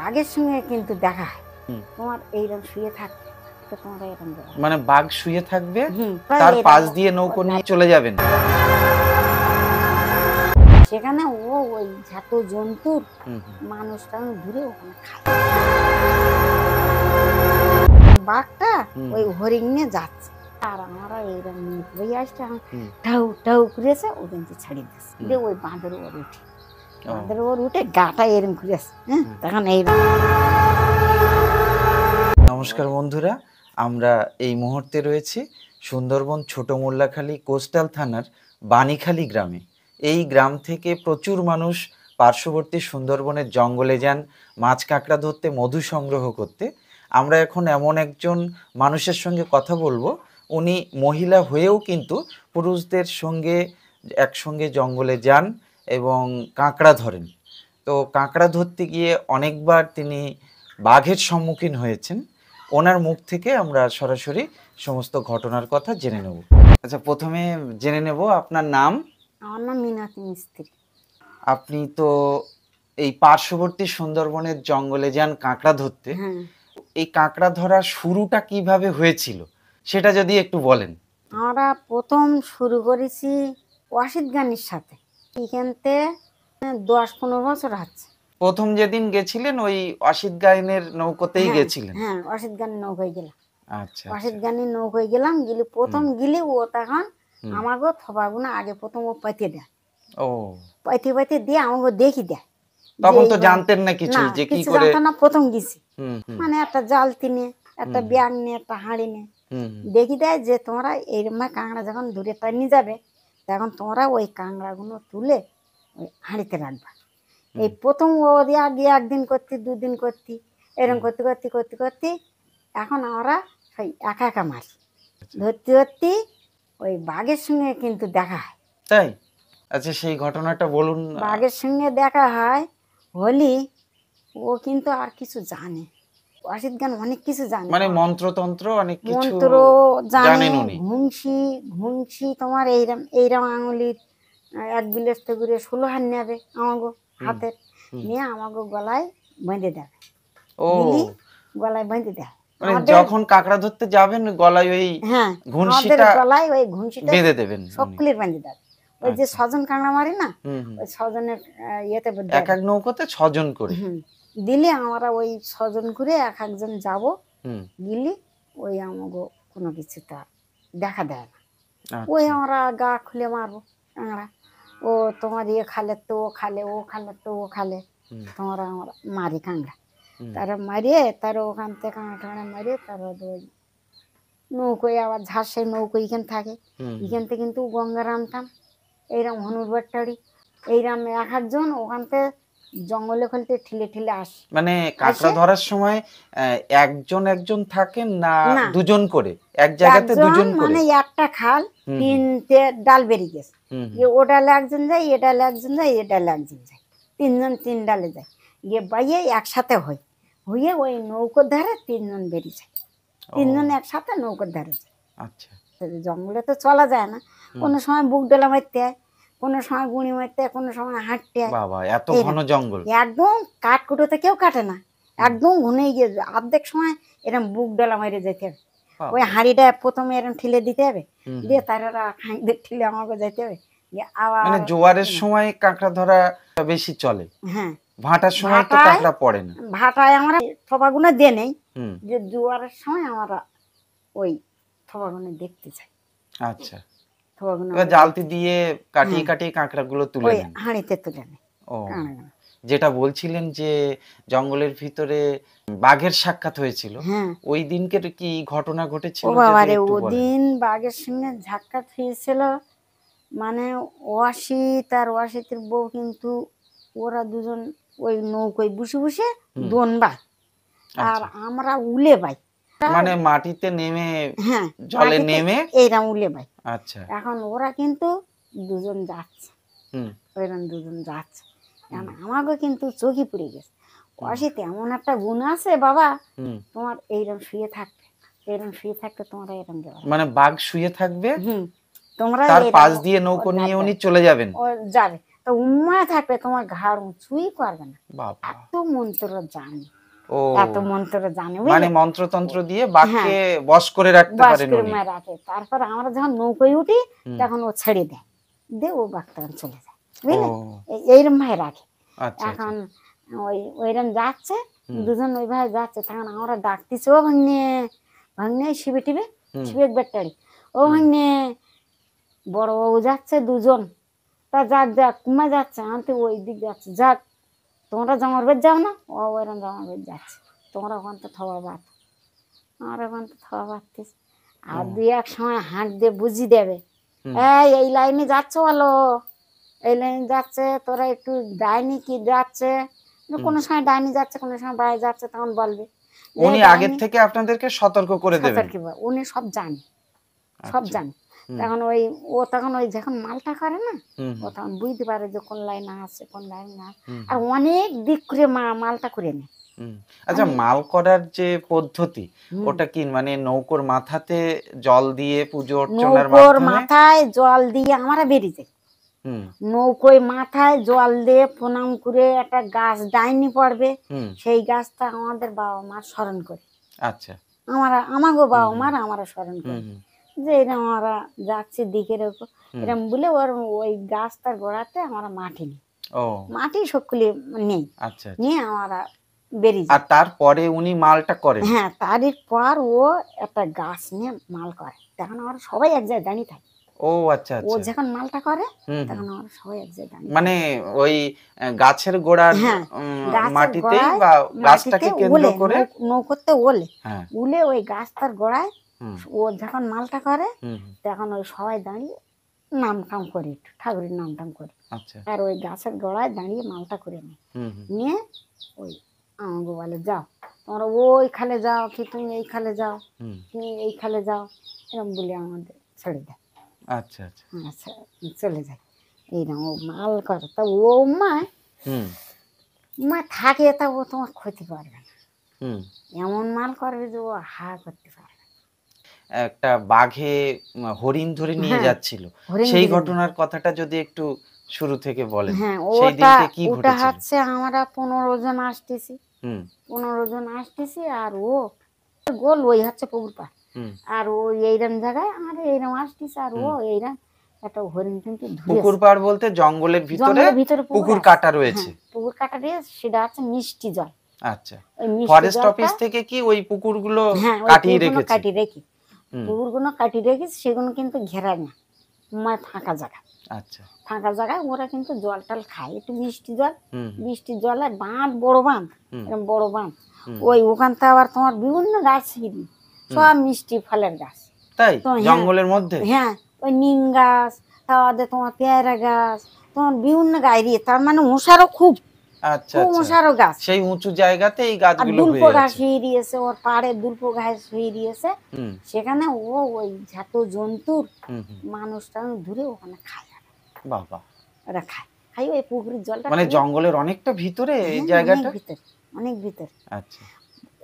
বাঘের সঙ্গে কিন্তু দেখা হয়। হুম। তোমার এইরকম শুয়ে থাকবে তো তোমরা এরকম যাবে। মানে বাঘ শুয়ে থাকবে, প্রায় তার এরকম পাশ দিয়ে নৌকো নিয়ে চলে যাবেন। সেখানে ওই যত জন্তুর হুম হুম। মানুষটা ঘুরে ওখানে খায়। বাঘটা হুম। ওই হরিণ নিয়ে যাচ্ছে, আর আমরা এইরকম নিয়ে আসতে হুম। ঠাউ ঠাউ করেছে, ও কিন্তু ছাড়িয়ে দিচ্ছে হুম। দিয়ে ওই বাঁধের ওর উঠে, ও। বাঁধের ওর উঠে গাটা এরম করেছে। হ্যাঁ, হুম। তখন এইরকম। নমস্কার বন্ধুরা, আমরা এই মুহূর্তে রয়েছি সুন্দরবন ছোট মোল্লাখালী কোস্টাল থানার বাণীখালী গ্রামে। এই গ্রাম থেকে প্রচুর মানুষ পার্শ্ববর্তী সুন্দরবনের জঙ্গলে যান মাছ কাঁকড়া ধরতে, মধু সংগ্রহ করতে। আমরা এখন এমন একজন মানুষের সঙ্গে কথা বলবো, উনি মহিলা হয়েও কিন্তু পুরুষদের সঙ্গে একসঙ্গে জঙ্গলে যান এবং কাঁকড়া ধরেন। তো কাঁকড়া ধরতে গিয়ে অনেকবার তিনি বাঘের সম্মুখীন হয়েছেন। ওনার মুখ থেকে আমরা সরাসরি সমস্ত ঘটনার কথা জেনে নেব। আচ্ছা, প্রথমে জেনে নেব আপনার নাম। আমার নাম মিনাতি মিস্ত্রি। আপনি তো এই পার্শ্ববর্তী সুন্দরবনের জঙ্গলে যান কাঁকড়া ধরতে। হ্যাঁ, এই কাঁকড়া ধরার শুরুটা কিভাবে হয়েছিল সেটা যদি একটু বলেন। আমরা প্রথম শুরু করেছি ওয়াসিদ গানির সাথে। এখানতে 10-15 বছর হচ্ছে। প্রথম যেদিন গেছিলেন ওই অসিত গায়নের নৌকোতেই হ্যাঁ গেছিলেন? হ্যাঁ, ওয়াসিদ গানির নৌকায় গেলাম। আচ্ছা ওয়াসিদ আচ্ছা। গানির নৌকায় গেলাম, গেলে প্রথম গেলে ও তখন হুম। আমাকে থবাগুলো আগে প্রথম ও পাইতে দেয়, ও, পাইতে পাইতে দিয়ে আমাকে দেখি দেয়। তখন তো এইবার জানতেন না কিছু, না, যে কি কিছু করে? জানতো না, প্রথম গেছি। হুম হুম মানে একটা জালতি নিয়ে, একটা হুম ব্যাগ নিয়ে, একটা হাঁড়ি নিয়ে হুম দেখি দেয় যে তোমরা এইরকম কাঁকড়া যখন দূরে নিয়ে যাবে, তখন তোমরা ওই কাঁকড়াগুলো তুলে ওই হাঁড়িতে রাখবা। এই প্রথম ও দিয়ে আগে একদিন করতি, দুদিন করতি, এরকম করতে করতে করতে করতে এখন আমরা সেই একা একা মারি ধরতে ধরতে ওই বাঘের সঙ্গে কিন্তু দেখা হয়। তাই? আচ্ছা, সেই ঘটনাটা বলুন। বাঘের সঙ্গে দেখা হয় হলি, ও কিন্তু আর কিছু জানে, অসিত গান অনেক কিছু জানে, মানে মন্ত্রতন্ত্র অনেক কিছু মন্ত্র জানে, জানেন উনি। ঘুংসি ঘুংসি তোমার এইরম এইরম আঙুলির এক বিলেস্ত করে 16 হাত নেবে আমাগো হাতের, নিয়ে আমাগো গলায় বেঁধে দেবে। ও, দিলি গলায় বেঁধে দেয় মানে আমাদের। যখন কাঁকড়া ধরতে যাবেন গলায় ওই হ্যাঁ, আমাদের ঘুনসিটা গলায় ওই ঘুংসিটা বেঁধে দেবেন উনি। সকলের বেঁধে দেবে। ওই যে আচ্ছা। ছজন কাঁকড়া মারি না, হুম হুম। ওই ছজনের ইয়েতে বেঁধে এক দেবে। এক নৌকোতে 6 জন করে। হুম, দিলে আমরা ওই 6জন করে এক একজন যাব, হুম। গিলি ওই আমাগো কোনো কিছু তা দেখা দেয় না। ওই আচ্ছা। আমরা গা খুলে মারবো কাঁকড়া, ও তোমার ইয়ে খালে তো ও খালে, ও খালে তো ও খালে, হুম তোমরা আমরা মারি কাঁকড়া। হুম তারা মারিয়ে তার ওখান থেকে কাঁকড়া টাঁকড়া মারিয়ে তার ওই নৌকোয় আবার ঝাঁসের নৌকো এখানে থাকে, হুম এখান থেকে কিন্তু গঙ্গা রামতাম এইরকম হনুরবাড়ি এইরকম এক একজন ওখান থেকে জঙ্গলে খুলতে ঠিলে ঠিলে আসে। মানে কাঁকড়া আসে ধরার সময় একজন একজন থাকেন না না, দুজন করে? এক জায়গাতে একজন দুজন করে? মানে একটা খাল, হুম হুম 3টে ডাল বেরিয়ে গেছে, হুম গিয়ে ও ডালে একজন যায়, এ ডালে একজন যায়, এ ডালে একজন যায়, 3জন 3 ডালে যায়, গিয়ে বাইয়ে একসাথে হয়, হয়ে ওই নৌকোর ধারে 3জন বেরিয়ে যায়, 3জন ও, একসাথে নৌকোর ধারে যায়। আচ্ছা। জঙ্গলে তো চলা যায় না, কোনো সময় বুক ডোলা মারতে হয়, কোনো সময় গুঁড়ি মারতে হয়, কোনো সময় হাঁটতে হয়। বাবা, এত ঘন এইরকম জঙ্গল! একদম কাঠকুটোতে কেউ কাটে না, একদম ঘুনে গিয়ে অর্ধেক সময় এরকম বুক ডোলা মেরে যেতে হবে। ওই বাবা। হাঁড়িটা প্রথমে এরকম ঠিলে দিতে হবে, হুম দিয়ে হুম। তার খাঁইতে ঠিলে আমাকে যেতে হবে, দিয়ে আবার মানে জোয়ারের সময় কাঁকড়া ধরা বেশি চলে, হ্যাঁ, ভাটার সময় তো ভাটায় কাঁকড়া পড়ে না। ভাটায় আমরা থবাগুলো দিয়ে নেই, হুম। যে জোয়ারের সময় আমরা ওই থবাগুলো দেখতে চাই, আচ্ছা, থবাগুলো এবার জালতি দিয়ে কাটিয়ে হ্যাঁ, কাটিয়ে কাঁকড়াগুলো তুলে ওই নেন। হাঁড়িতে তুলে নেই ও, কাঁকড়াগুলো। যেটা বলছিলেন যে জঙ্গলের ভিতরে বাঘের সাক্ষাৎ হয়েছিল, হ্যাঁ, ওই দিনকের কি ঘটনা ও ঘটেছিল যদি বাবারে, একটু বলেন। ওদিন বাঘের সঙ্গে ধাক্কা খেয়েছিল। মানে ওয়াসিত আর ওয়াসিতের বউ কিন্তু ওরা দুজন ওই নৌকোয় বসে বসে হুম। দোন বাই, আর আচ্ছা, আমরা উলে বাই। মানে মাটিতে নেমে, হ্যাঁ, জলে মাটিতে নেমে। এইরকম উলে বাই। আচ্ছা। এখন ওরা কিন্তু দুজন যাচ্ছে, হুম ওইরকম দুজন যাচ্ছে, এখন আমাকে কিন্তু চোখে পড়ে গেছে। অসিত এমন একটা গুণ আছে বাবা, হুম। তোমার এইরকম শুয়ে থাকবে, এইরকম শুয়ে থাকতে তোমরা এরকম যাবে। মানে বাঘ শুয়ে থাকবে, হুম, তোমরা তার এরকম পাশ দিয়ে ও নৌকো নিয়ে যাবে, উনি চলে যাবেন। ও যাবে তো উম্মায় থাকবে, তোমার ঘাড় উঁচুই করবে না, বাবা। এত মন্ত্র জানি। ও এত মন্ত্র জানে, মানে বুঝলে? মন্ত্রতন্ত্র দিয়ে বাঘকে বশ করে রাখতে বাস পারেন করে উনি। মায় রাখে। তারপর আমরা যখন নৌকোয় উঠি হুম। তখন ও ছেড়ে দেয়, দিয়ে ও বাঘ তখন চলে যায়, ও বুঝলে? এইরকম ভাবে রাখে। আচ্ছা আচ্ছা। এখন ওইরকম যাচ্ছে, হুম দুজন ওইভাবে যাচ্ছে, তখন আমরা ডাকতেছি, ও ভাগ্নে, ভাগ্নে শিবে টিবে, হুম শিবে বেটারি, ও হুম ভাগ্নে। বড়বাবু যাচ্ছে দুজন, তা যাক যাক কুমায় যাচ্ছে, আনতে ওই দিক যাচ্ছে, যাক তোমরা জামার বেদ যাও না, ও ওইরকম জামার বেদ যাচ্ছে, তোমরা ওখান তো থবা বাদ, আমরা ওখান তো থবা বাদতিস। আর ও দুই এক সময় হাঁক দিয়ে বুঝি দেবে, হুম এই লাইনে যাচ্ছে বলো, এই লাইনে যাচ্ছে, তোরা একটু ডাইনি কি যাচ্ছে, হুম। কোনো সময় ডাইনি যাচ্ছে, কোনো সময় বাইরে যাচ্ছে, তখন বলবে যে উনি আগের ডাইনি। থেকে আপনাদেরকে সতর্ক করে দেবেন। সতর্ক উনি সব জানে, সব আচ্ছা। জানে। হুম তখন তখন যখন মালটা করে না, হুম ও তখন বুঝতে পারে যে কোন লাইনে আছে, কোন লাইনে না। হুম আর অনেক দিক করে মালটা করে নেয়। হুম। আচ্ছা, অনেক। মাল করার যে পদ্ধতি, হুম। ওটা কি মানে নৌকোর মাথাতে জল দিয়ে পুজো অর্চনার নৌকোর মাধ্যমে? মাথায় জল দিয়ে আমরা বেরিয়ে যাই, হুম নৌকোয় মাথায় জল দিয়ে প্রণাম করে একটা গাছ ডাইনি পড়বে, হুম সেই গাছটা আমাদের বাবা মার স্মরণ করি, আচ্ছা। আমাগো হুম বাবা হুম মার আমরা স্মরণ হুম করি, হুম যে এরকম আমরা যাচ্ছি দিকের ওপর, হুম। এরকম বলে ওই গাছটার গোড়াতে আমরা মাটি নিই, ও মাটি সকলে নেই, আচ্ছা আচ্ছা। নিয়ে আমরা বেরিয়ে আর যাই। তারপরে উনি মালটা করেন? হ্যাঁ, তারই পর ও একটা গাছ নিয়ে মাল করে, তখন আমরা সবাই এক জায়গায় দাঁড়িয়ে থাকি। ও আচ্ছা ও আচ্ছা। যখন মালটা করে হুম হুম। তখন আমরা সবাই এক জায়গায় দাঁড়িয়ে মানে থাকি। ওই গাছের গোড়ার হ্যাঁ, গাছের মাটিতেই গোড়ায় বা মাটিতে গাছটাকে কেন্দ্র ওলে, করে? নৌকোতে ওলে, হ্যাঁ। উলে ওই গাছটার গোড়ায় হুম ও যখন মালটা করে হুম হুম। তখন ওই সবাই দাঁড়িয়ে নাম টাম করি, একটু ঠাকুরের নাম টাম করি, আচ্ছা। আর ওই গাছের গোড়ায় দাঁড়িয়ে মালটা করে নিই, হুম হুম নিয়ে ওই আমাকে বলে যাও তোমরা ওই খালে যাও, কি তুমি এই খালে যাও, হুম। তুমি এই খালে যাও, এরকম বলে আমাদের ছেড়ে দেয়। আচ্ছা আচ্ছা। আচ্ছা, চলে যায় এইরকম ও মাল করে, তা ও মা, হুম মা থাকে তা ও তোমার ক্ষতি করবে না, হুম। এমন মাল করবে যে ও হা করতে পারবে না। একটা বাঘে হরিণ ধরে নিয়ে হ্যাঁ, যাচ্ছিল, হরিণ সেই ধরে নিয়ে। ঘটনার কথাটা যদি একটু শুরু থেকে বলেন, হ্যাঁ, সেই ওটা দিনকে কি ওটা ঘটেছিল? হচ্ছে আমরা 15 জন আসতেছি, হুম 15 জন আসতেছি, আর ও গোল ওই হচ্ছে পুকুর পাড়, হুম। আর ও এইরকম জায়গায় আর এইরকম আসতেছে, আর ও হুম। এইরকম একটা হরিণ কিন্তু পুকুর ধরেছে, পাড় বলতে জঙ্গলের ভিতরে জঙ্গলের ভিতরে পুকুর পুকুর আছে। কাটা রয়েছে? হ্যাঁ, পুকুর কাটা দিয়ে সেটা হচ্ছে মিষ্টি জল, আচ্ছা। ওই মিষ্টি ফরেস্ট জলটা। অফিস থেকে কি ওই পুকুরগুলো হ্যাঁ, ওই কাটিয়ে পুকুরগুলো রেখেছে? কাটিয়ে রেখি, হুম পুকুরগুলো কাটিয়ে রেখেছি, সেগুলো কিন্তু ঘেরা না, ফাঁকা জায়গা, আচ্ছা। ফাঁকা জায়গায় ওরা কিন্তু জল টল খায়, একটু মিষ্টি জল, হুম হুম মিষ্টি জল, আর বাঁধ বড় বাঁধ, হুম এরকম বড় বাঁধ, হুম ওখানটা আবার তোমার বিভিন্ন গাছ সিঁড়ি, হুম। সব মিষ্টি ফলের গাছ, তাই তো হ্যাঁ, জঙ্গলের মধ্যে? হ্যাঁ, ওই নিম গাছ, তারপরে তোমার পেয়ারা গাছ, তোমার বিভিন্ন গাছ, তার মানে মশারও খুব, আচ্ছা খুব আচ্ছা। মশারও গাছ। সেই উঁচু জায়গাতে এই আর গাছগুলো দুল্প হয়ে ঘাস আছে? হয়ে দিয়েছে, ওর পাড়ে দুল্প ঘাস হয়ে দিয়েছে, হুম সেখানে ওই যত জন্তুর হুম হুম। মানুষটা ধরে ওখানে খায়, বাবা, ওরা খায়, খাই ওই পুকুরের জলটা মানে খুব। জঙ্গলের অনেকটা ভিতরে এই হ্যাঁ, অনেক জায়গাটা? ভিতর, অনেক ভিতর, আচ্ছা।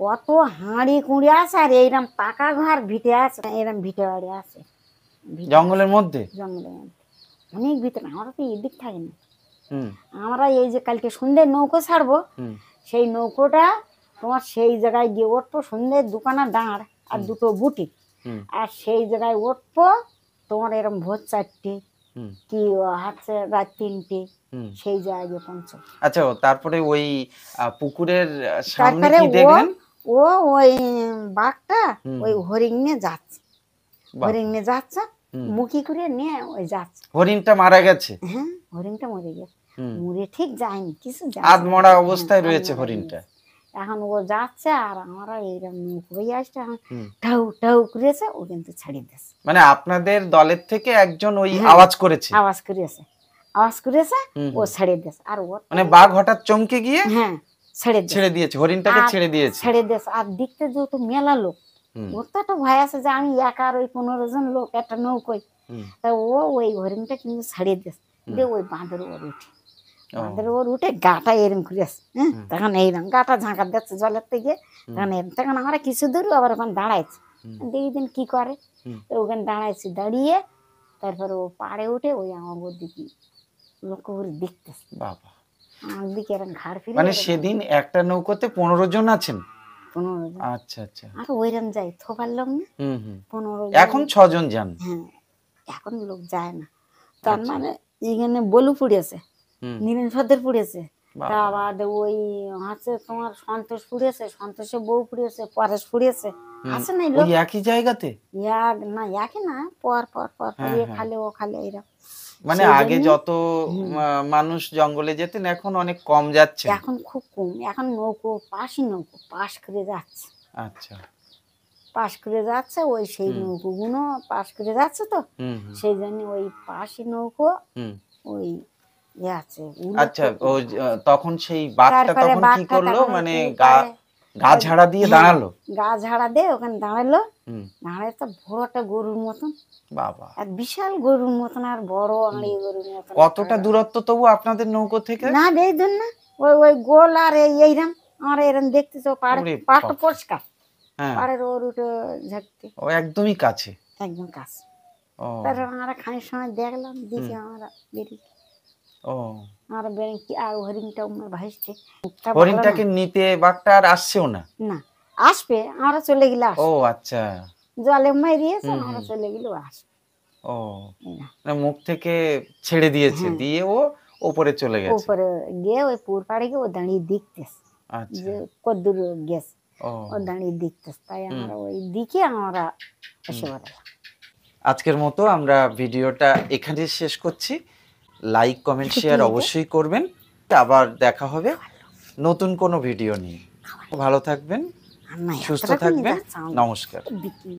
কত হাঁড়ি কুঁড়ি আছে, আর এইরকম পাকা ঘর ভিটে আছে, এরকম ভিটে বাড়ি আছে, ভিটে আছে জঙ্গলের মধ্যে? জঙ্গলের মধ্যে, অনেক ভিতরে। আমরা তো এদিক থাকি না, হুম আমরা এই যে কালকে সন্ধ্যে নৌকো ছাড়বো, হুম সেই নৌকোটা তোমার সেই জায়গায় গিয়ে উঠবো, সন্ধ্যের দোকানে দাঁড় আর হুম দুটো বুটি, হুম আর সেই জায়গায় উঠবো তোমার এরকম ভোর 4টে হুম কি হচ্ছে রাত 3টে, হুম। সেই জায়গায় গিয়ে পৌঁছবো। আচ্ছা, তারপরে ওই পুকুরের সামনে তারপরে কি দেখলেন? ও ওই বাঘটা হুম ওই হরিণ নিয়ে যাচ্ছে, হরিণ বাবা। নিয়ে যাচ্ছে, হুম। মুখি করে নিয়ে ওই যাচ্ছে। হরিণটা মারা গেছে? হ্যাঁ, হরিণটা মরে গেছে, হুম। মরে ঠিক যায়নি, কিছু আধমরা যায়নি। হ্যাঁ, অবস্থায় রয়েছে আধমরা হরিণটা? গিয়েছে। এখন ও যাচ্ছে, আর আমরা এইরকম নৌকোই আসছে, এখন হুম। ঠাউ ঠাউ করেছে, ও কিন্তু ছাড়িয়ে দিয়েছে। মানে আপনাদের দলের থেকে একজন ওই হ্যাঁ, আওয়াজ করেছে? আওয়াজ করেছে, আওয়াজ করেছে, হুম ও হুম। ছাড়িয়ে দিয়েছে, আর ও মানে বাঘ হঠাৎ চমকে গিয়ে হ্যাঁ ছেড়ে ছেড়ে দিয়েছে, দিয়েছে, হরিণটাকে আর ছেড়ে দিয়েছে? ছেড়ে দিয়েছে, আর দেখতে যেহেতু মেলা লোক, হুম ওর তো একটা ভয় আছে যে আমি একা আর ওই 15 জন লোক একটা নৌকোয়, হুম তা ও ওই হরিণটা কিন্তু ছাড়িয়ে দিয়েছে, হুম। দিয়ে ওই বাঁধের ওর উঠে, ও বাঁধের ওর উঠে গাটা এরম করেছে, হ্যাঁ, হুম তখন এইরকম গাটা ঝাঁকা দিচ্ছে জলের থেকে, হুম তখন তখন আমরা কিছু দূর আবার ওখানে দাঁড়াইছি, হুম দেখি দিন কি করে, হুম। তো ওখানে দাঁড়াইছি, দাঁড়িয়ে তারপরে ও পাড়ে উঠে ওই আমার দিকে লক্ষ্য করে দেখতেছে। বাবা, আমার দিকে এরকম ঘাড় ফিরে মানে এরকম সেদিন একটা নৌকোতে 15 জন আছেন? 15 জন। আচ্ছা আচ্ছা। আর ওইরকম যাই থোপার লোক না, হুম হুম। 15 এখন 6 জন যান? হ্যাঁ, এখন লোক যায় না। তার আচ্ছা। মানে এখানে বলু পুড়েছে, হুম। নীরেনফাদের পুড়েছে, বাবা। তা আবার ওই হচ্ছে তোমার সন্তোষ পুড়েছে, সন্তোষের বউ পুড়েছে, পরেশ পুড়েছে, হুম। আছে না ওই লোক একই জায়গাতে? এক না একই না, পর পর পর পর হ্যাঁ, এ হ্যাঁ। খালে ও খালে এরকম। মানে সেই আগে জন্যই যত মানুষ জঙ্গলে যেতেন এখন অনেক কম যাচ্ছেন? এখন খুব কম, এখন নৌকো পাশই নৌকো পাশ করে যাচ্ছে, আচ্ছা। পাশ করে যাচ্ছে ওই সেই হুম। নৌকোগুলো পাশ করে যাচ্ছে তো, হুম হুম। সেই জন্য ওই পাশি নৌকো হুম। ওই ইয়ে আছে আচ্ছা, ও তখন সেই বাঘটা তারপরে তখন কি বাঘটা করলো? তখন মানে কি গা করে, গা ঝাড়া দিয়ে হ্যাঁ, দাঁড়ালো? গা ঝাড়া দিয়ে ওখানে দাঁড়ালো, হুম। দাঁড়ায় তো বড় একটা গরুর মতন, বাবা। আর বিশাল গরুর মতন, আর বড় আঁড়ি গরুর মতন। কতটা দূরত্ব তবু আপনাদের নৌকো থেকে? না এই ধর না, ওই ওই গোল আর এইরাম, আমার এরম দেখতেছো পাড়, ওরে পাড়টা বাপ। পরিষ্কার, হ্যাঁ। পাড়ের ওর উঠে ঝাঁকতে ও একদমই কাছে। একদম কাছে। ও। তারপর আমরা খানিক সময় দেখলাম, দেখে হুম। আমরা বেরিয়ে, ও। আমরা বেরিয়ে কি আর হরিণটা ভাসছে, মুখটা ভালো না। হরিণটাকে নিতে বাঘটা আর আসছেও না? না, আসবে, আমরা চলে গেলে ও আসবে, আচ্ছা। জলে মারিয়েছে, হুম আমরা হুম। চলে গেলে আসবে। ও, এই না। না মুখ থেকে ছেড়ে দিয়েছে, হ্যাঁ, দিয়ে ও ওপরে চলে গেছে। উপরে গিয়ে ওই পুর পাড়ে গিয়ে ও দাঁড়িয়ে দেখতেছে আচ্ছা। যে কদ্দূর গেছে, ও। ও দাঁড়িয়ে দেখতেছে, তাই হুম। আমরা ওই দিকে আমরা এসে পড়লাম। আজকের মতো আমরা ভিডিওটা এখানে শেষ করছি। লাইক কমেন্ট শেয়ার অবশ্যই করবেন। আবার দেখা হবে নতুন কোনো ভিডিও নিয়ে। ভালো থাকবেন, আর না সুস্থ এতটা করে থাকবেন। যাচ্ছে নমস্কার। বিক্রি